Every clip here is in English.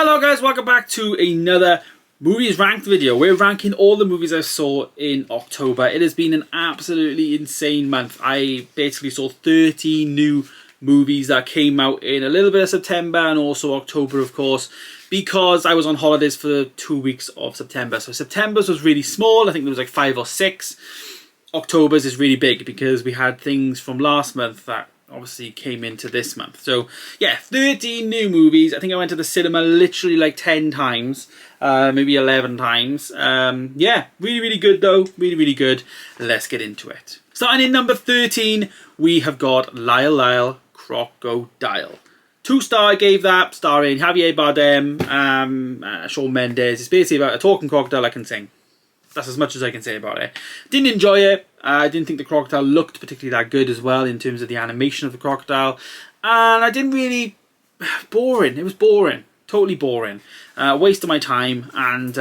Hello guys, welcome back to another movies ranked video. We're ranking all the movies I saw in October. It has been an absolutely insane month. I basically saw 30 new movies that came out in a little bit of September and also October, of course, because I was on holidays for 2 weeks of September. So September's was really small. I think there was like 5 or 6. October's is really big because we had things from last month that obviously came into this month. So yeah, 13 new movies. I think I went to the cinema literally like 10 times, maybe 11 times. Yeah, really good though, really good. Let's get into it. Starting in number 13, we have got Lyle Crocodile. 2-star I gave that, starring Javier Bardem, Shawn Mendes. It's basically about a talking crocodile that can sing. That's as much as I can say about it. Didn't enjoy it. I didn't think the crocodile looked particularly that good as well in terms of the animation of the crocodile. And I didn't really... boring. It was boring. Totally boring. Waste of my time and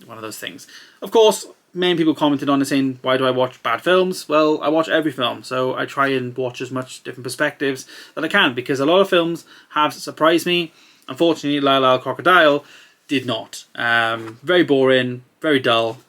one of those things. Of course, many people commented on it saying, why do I watch bad films? Well, I watch every film. So I try and watch as much different perspectives that I can because a lot of films have surprised me. Unfortunately, Lyle Crocodile did not. Very boring. Very dull.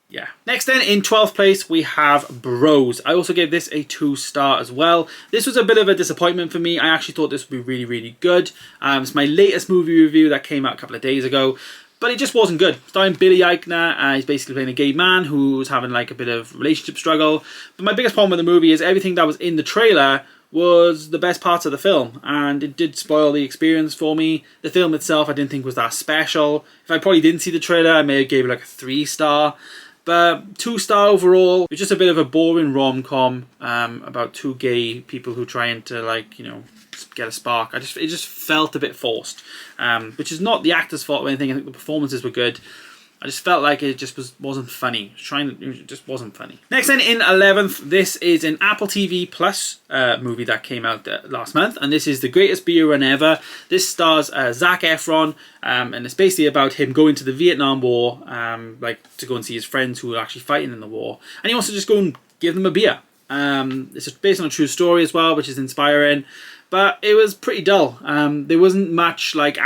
Yeah. Next then, in 12th place, we have Bros. I also gave this a 2-star as well. This was a bit of a disappointment for me. I actually thought this would be really good. It's my latest movie review that came out a couple of days ago, but it just wasn't good. Starring Billy Eichner, he's basically playing a gay man who's having like a bit of relationship struggle. But my biggest problem with the movie is everything that was in the trailer was the best parts of the film, and it did spoil the experience for me. The film itself I didn't think was that special. If I probably didn't see the trailer, I may have gave it like a 3-star. But 2-star overall. It's just a bit of a boring rom-com about 2 gay people who trying to, like, you know, get a spark. It just felt a bit forced, which is not the actor's fault or anything. I think the performances were good. I just felt like it just wasn't funny. It just wasn't funny. Next then, in 11th, this is an Apple TV Plus movie that came out last month, and this is The Greatest Beer Run Ever. This stars Zac Efron, and it's basically about him going to the Vietnam War, like to go and see his friends who are actually fighting in the war, and he wants to just go and give them a beer. It's based on a true story as well, which is inspiring. But it was pretty dull. There wasn't much like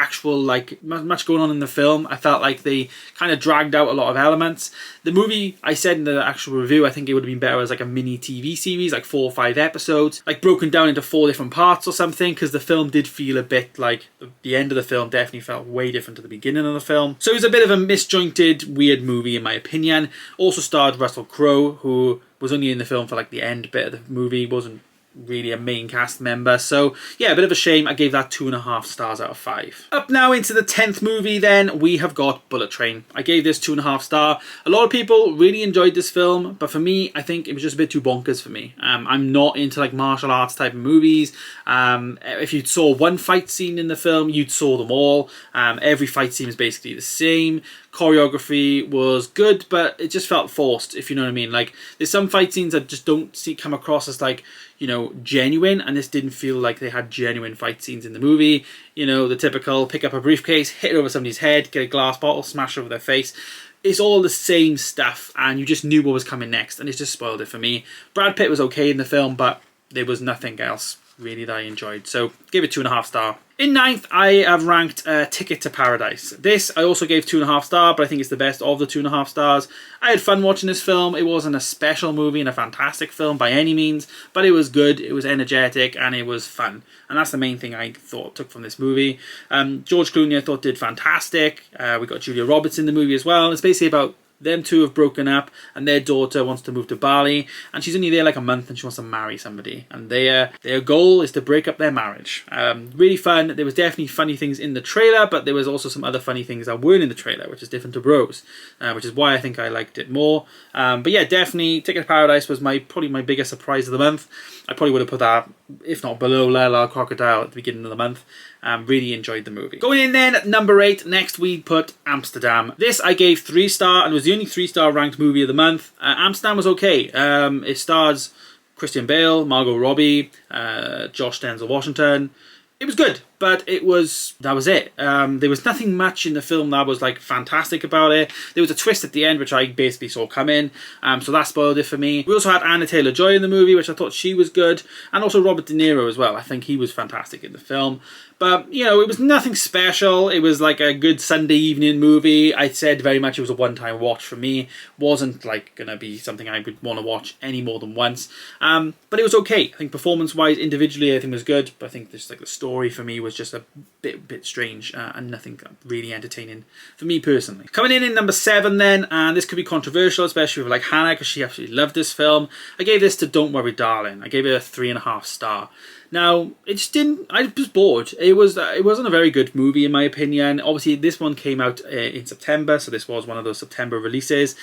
much going on in the film. I felt like they kind of dragged out a lot of elements. The movie, I said in the actual review, I think it would have been better as like a mini TV series, like 4 or 5 episodes, like broken down into 4 different parts or something, because the film did feel a bit like the end of the film definitely felt way different to the beginning of the film. So it was a bit of a misjointed, weird movie in my opinion. Also starred Russell Crowe, who was only in the film for like the end bit of the movie, wasn't really a main cast member. So yeah, a bit of a shame. I gave that 2.5 stars out of 5. Up now into the 10th movie then, we have got Bullet Train. I gave this 2.5 star. A lot of people really enjoyed this film, but for me, I think it was just a bit too bonkers for me. I'm not into like martial arts type of movies. If you saw one fight scene in the film, you'd saw them all. Every fight scene is basically the same. Choreography was good, but it just felt forced, if you know what I mean. Like, there's some fight scenes that just don't come across as like, you know, genuine, and this didn't feel like they had genuine fight scenes in the movie. You know, the typical pick up a briefcase, hit it over somebody's head, get a glass bottle, smash over their face. It's all the same stuff, and you just knew what was coming next, and it just spoiled it for me. Brad Pitt was okay in the film, but there was nothing else really that I enjoyed, so give it 2.5 star. In 9th, I have ranked Ticket to Paradise. This I also gave 2.5 star, but I think it's the best of the 2.5 stars. I had fun watching this film. It wasn't a special movie and a fantastic film by any means, but it was good, it was energetic, and it was fun. And that's the main thing I took from this movie. George Clooney I thought did fantastic. We got Julia Roberts in the movie as well. It's basically about them two have broken up and their daughter wants to move to Bali, and she's only there like a month and she wants to marry somebody, and their goal is to break up their marriage. Really fun. There was definitely funny things in the trailer, but there was also some other funny things that weren't in the trailer, which is different to Bros, which is why I think I liked it more. But yeah, definitely Ticket to Paradise was probably my biggest surprise of the month. I probably would have put that, if not below, Lyle Crocodile at the beginning of the month. Really enjoyed the movie. Going in then, number 8, next we put Amsterdam. This I gave 3-star, and it was the only 3-star ranked movie of the month. Amsterdam was okay. It stars Christian Bale, Margot Robbie, Josh Denzel Washington. It was good. but that was it. There was nothing much in the film that was like fantastic about it. There was a twist at the end which I basically saw come in, so that spoiled it for me. We also had Anna Taylor-Joy in the movie, which I thought she was good, and also Robert De Niro as well. I think he was fantastic in the film. But, you know, it was nothing special. It was like a good Sunday evening movie. I said very much it was a one-time watch for me. Wasn't like going to be something I would want to watch any more than once. But it was okay. I think performance-wise, individually, I think it was good. But I think just like the story for me was just a bit strange and nothing really entertaining for me personally. Coming in number 7 then, and this could be controversial, especially with like Hannah, because she absolutely loved this film. I gave this to Don't Worry Darling. I gave it a 3.5 star. Now, it just didn't, I was bored. It wasn't a very good movie in my opinion. Obviously, this one came out in September, so this was one of those September releases.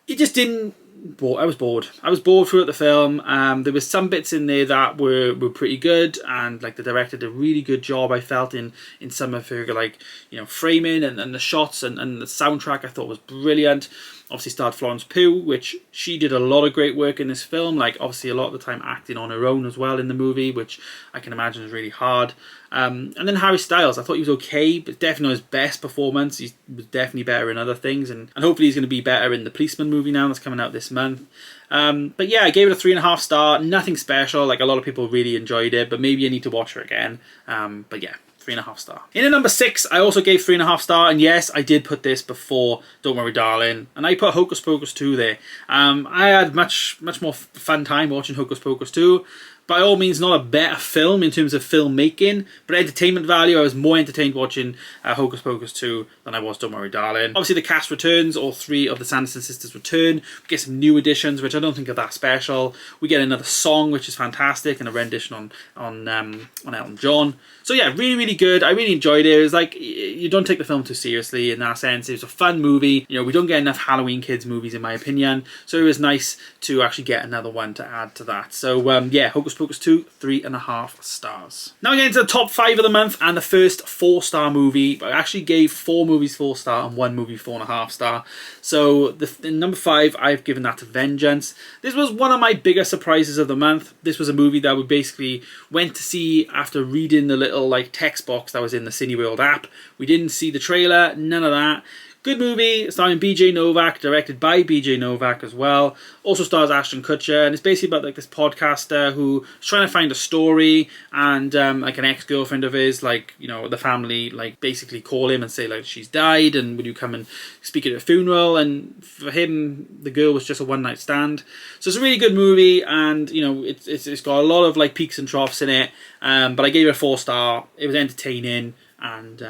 It just didn't, I was bored. I was bored throughout the film. There was some bits in there that were pretty good, and like the director did a really good job, I felt, in some of her like, you know, framing and the shots and the soundtrack I thought was brilliant. Obviously starred Florence Pugh, which she did a lot of great work in this film, like obviously a lot of the time acting on her own as well in the movie, which I can imagine is really hard. And then Harry Styles, I thought he was okay, but definitely not his best performance. He was definitely better in other things, and hopefully he's going to be better in the Policeman movie now that's coming out this month. But yeah, I gave it a 3.5 star. Nothing special, like a lot of people really enjoyed it, but maybe I need to watch her again. But yeah, 3.5 star. In at number 6, I also gave 3.5 star, and yes, I did put this before Don't Worry Darling, and I put Hocus Pocus 2 there. I had much more fun time watching Hocus Pocus 2. By all means, not a better film in terms of filmmaking, but entertainment value, I was more entertained watching Hocus Pocus 2 than I was Don't Worry Darling. Obviously, the cast returns. All 3 of the Sanderson sisters return. We get some new additions, which I don't think are that special. We get another song, which is fantastic, and a rendition on Elton John. So yeah, really, really good. I really enjoyed it. It was like, you don't take the film too seriously in that sense. It was a fun movie. You know, we don't get enough Halloween kids movies in my opinion, so it was nice to actually get another one to add to that. So yeah, Hocus Pocus 2, 3.5 stars. Now we get into the top 5 of the month, and the first 4-star movie. I actually gave 4 movies 4 star and 1 movie 4.5 star. So in number 5, I've given that to Vengeance. This was one of my bigger surprises of the month. This was a movie that we basically went to see after reading the little like text box that was in the Cineworld app. We didn't see the trailer, none of that. Good movie, starring BJ Novak, directed by BJ Novak as well. Also stars Ashton Kutcher, and it's basically about like this podcaster who's trying to find a story, and like an ex-girlfriend of his, like, you know, the family like basically call him and say like she's died, and would you come and speak at her funeral? And for him, the girl was just a one-night stand. So it's a really good movie, and you know, it's got a lot of like peaks and troughs in it. But I gave it a 4 star. It was entertaining, and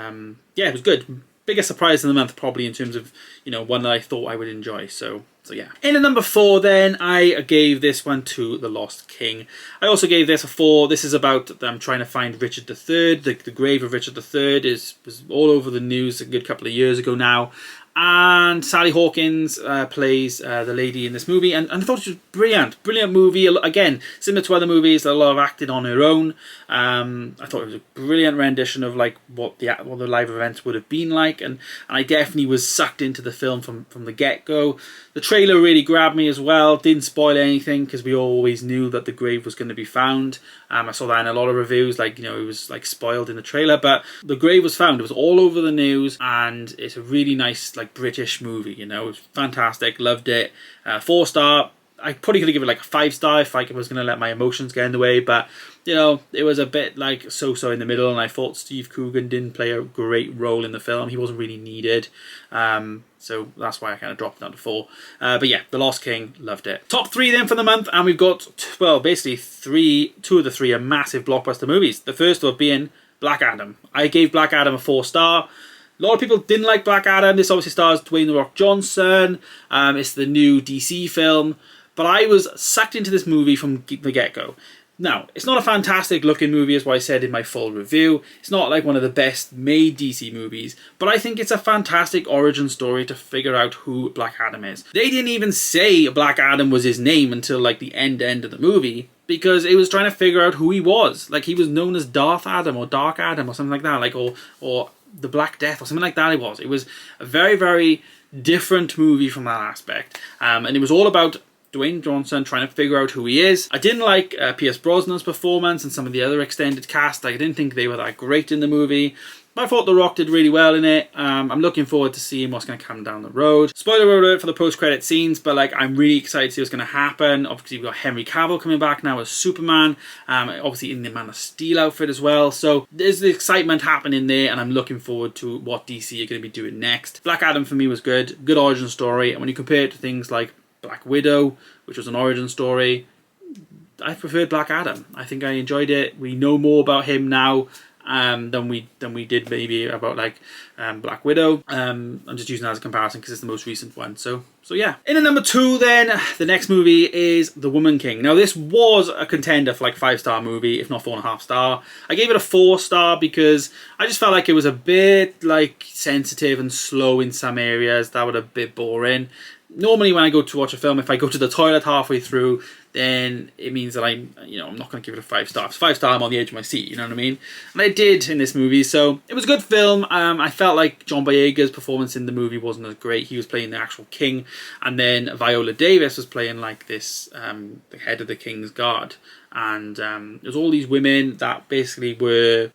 yeah, it was good. Biggest surprise of the month, probably, in terms of, you know, one that I thought I would enjoy. So yeah. In at number 4 then, I gave this one to The Lost King. I also gave this a 4. This is about them trying to find Richard III. The grave of Richard III was all over the news a good couple of years ago now. And Sally Hawkins plays the lady in this movie, and I thought it was brilliant movie. Again, similar to other movies, a lot of acting on her own. I thought it was a brilliant rendition of like what the live events would have been like, and I definitely was sucked into the film from the get-go. The trailer really grabbed me as well. Didn't spoil anything because we always knew that the grave was going to be found. I saw that in a lot of reviews, like, you know, it was like spoiled in the trailer, but the grave was found. It was all over the news, and it's a really nice like British movie. You know, it was fantastic. Loved it. 4 star. I probably could have given it like a 5 star if I was going to let my emotions get in the way, but you know, it was a bit like so in the middle, and I thought Steve Coogan didn't play a great role in the film. He wasn't really needed. So that's why I kind of dropped it down to 4. But yeah, The Lost King, loved it. Top 3 then for the month, and we've got, well, basically 2 of the 3 are massive blockbuster movies. The first one being Black Adam. I gave Black Adam a 4 star. A lot of people didn't like Black Adam. This obviously stars Dwayne The Rock Johnson. It's the new DC film. But I was sucked into this movie from the get-go. Now, it's not a fantastic looking movie, as what I said in my full review. It's not like one of the best made DC movies, but I think it's a fantastic origin story to figure out who Black Adam is. They didn't even say Black Adam was his name until like the end of the movie, because it was trying to figure out who he was. Like, he was known as Darth Adam or Dark Adam or something like that, like or the Black Death or something like that. It was a very, very different movie from that aspect. And it was all about Dwayne Johnson trying to figure out who he is. I didn't like Pierce Brosnan's performance and some of the other extended cast. I didn't think they were that great in the movie. But I thought The Rock did really well in it. I'm looking forward to seeing what's going to come down the road. Spoiler alert for the post-credit scenes, but like I'm really excited to see what's going to happen. Obviously, we've got Henry Cavill coming back now as Superman. Obviously in the Man of Steel outfit as well. So there's the excitement happening there, and I'm looking forward to what DC are going to be doing next. Black Adam for me was good. Good origin story. And when you compare it to things like Black Widow, which was an origin story, I preferred Black Adam. I think I enjoyed it. We know more about him now than we did maybe about like Black Widow. I'm just using that as a comparison because it's the most recent one. So yeah. In at number 2 then, the next movie is The Woman King. Now this was a contender for like 5-star movie, if not 4.5 star. I gave it a 4-star because I just felt like it was a bit like sensitive and slow in some areas that were a bit boring. Normally when I go to watch a film, if I go to the toilet halfway through, then it means that I'm not going to give it a 5 star. If it's 5 star, I'm on the edge of my seat, you know what I mean? And I did in this movie, so it was a good film. I felt like John Boyega's performance in the movie wasn't as great. He was playing the actual king, and then Viola Davis was playing like this, the head of the King's Guard. And there's all these women that basically were,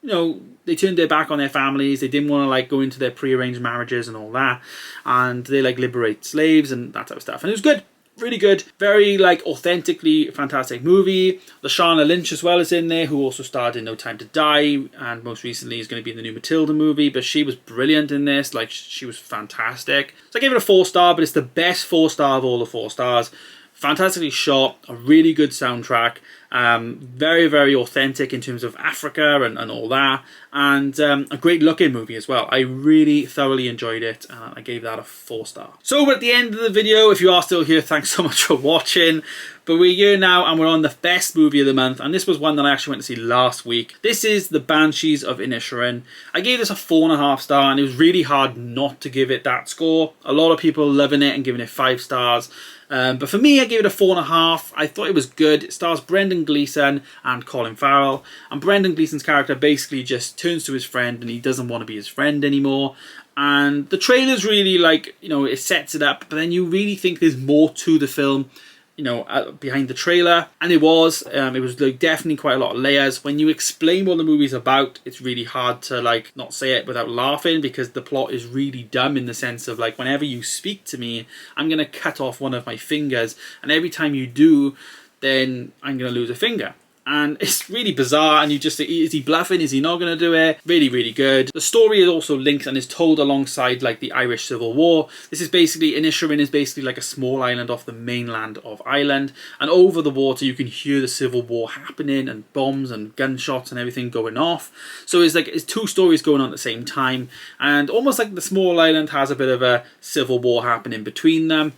they turned their back on their families. They didn't want to like go into their prearranged marriages and all that. And they like liberate slaves and that type of stuff. And it was good. Really good. Very like authentically fantastic movie. Lashana Lynch as well is in there, who also starred in No Time to Die, and most recently is going to be in the new Matilda movie. But she was brilliant in this. Like, she was fantastic. So I gave it a 4-star, but it's the best 4-star of all the 4 stars. Fantastically shot, a really good soundtrack, very, very authentic in terms of Africa and all that, and a great looking movie as well. I really thoroughly enjoyed it, and I gave that a 4-star. So we're at the end of the video. If you are still here, thanks so much for watching. But we're here now, and we're on the best movie of the month, and this was one that I actually went to see last week. This is The Banshees of Inisherin. I gave this a 4.5 star, and it was really hard not to give it that score. A lot of people loving it and giving it 5 stars. But for me, I gave it a 4.5. I thought it was good. It stars Brendan Gleeson and Colin Farrell. And Brendan Gleeson's character basically just turns to his friend and he doesn't want to be his friend anymore. And the trailer's really like, it sets it up. But then you really think there's more to the film, behind the trailer. And it was like definitely quite a lot of layers. When you explain what the movie's about, it's really hard to like not say it without laughing, because the plot is really dumb in the sense of like, whenever you speak to me, I'm going to cut off one of my fingers. And every time you do, then I'm going to lose a finger. And it's really bizarre, and you just think, is he bluffing? Is he not going to do it? Really, really good. The story is also linked and is told alongside like the Irish Civil War. This is basically, Inisherin is basically like a small island off the mainland of Ireland. And over the water, you can hear the Civil War happening and bombs and gunshots and everything going off. So it's 2 stories going on at the same time. And almost like the small island has a bit of a civil war happening between them,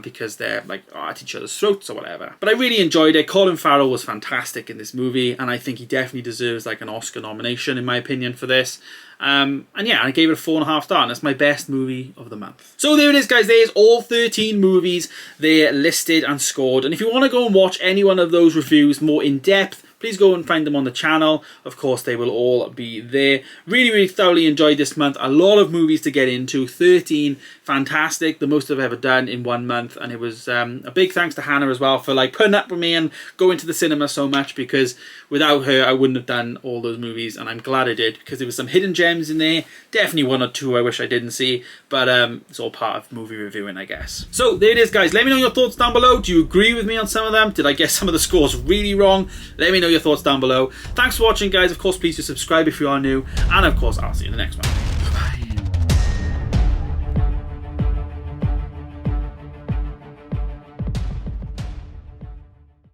because they're like at each other's throats or whatever. But I really enjoyed it. Colin Farrell was fantastic in this movie, and I think he definitely deserves like an Oscar nomination in my opinion for this. And yeah, I gave it a 4.5 star, and that's my best movie of the month. So there it is, guys. There's all 13 movies there listed and scored, and if you want to go and watch any one of those reviews more in depth, please go and find them on the channel. Of course, they will all be there. Really, really thoroughly enjoyed this month. A lot of movies to get into. 13, fantastic. The most I've ever done in 1 month. And it was a big thanks to Hannah as well for like putting up with me and going to the cinema so much, because without her, I wouldn't have done all those movies. And I'm glad I did, because there was some hidden gems in there. Definitely 1 or 2 I wish I didn't see. But it's all part of movie reviewing, I guess. So there it is, guys. Let me know your thoughts down below. Do you agree with me on some of them? Did I get some of the scores really wrong? Let me know your thoughts down below. Thanks for watching, guys. Of course, please do subscribe if you are new, and of course I'll see you in the next one.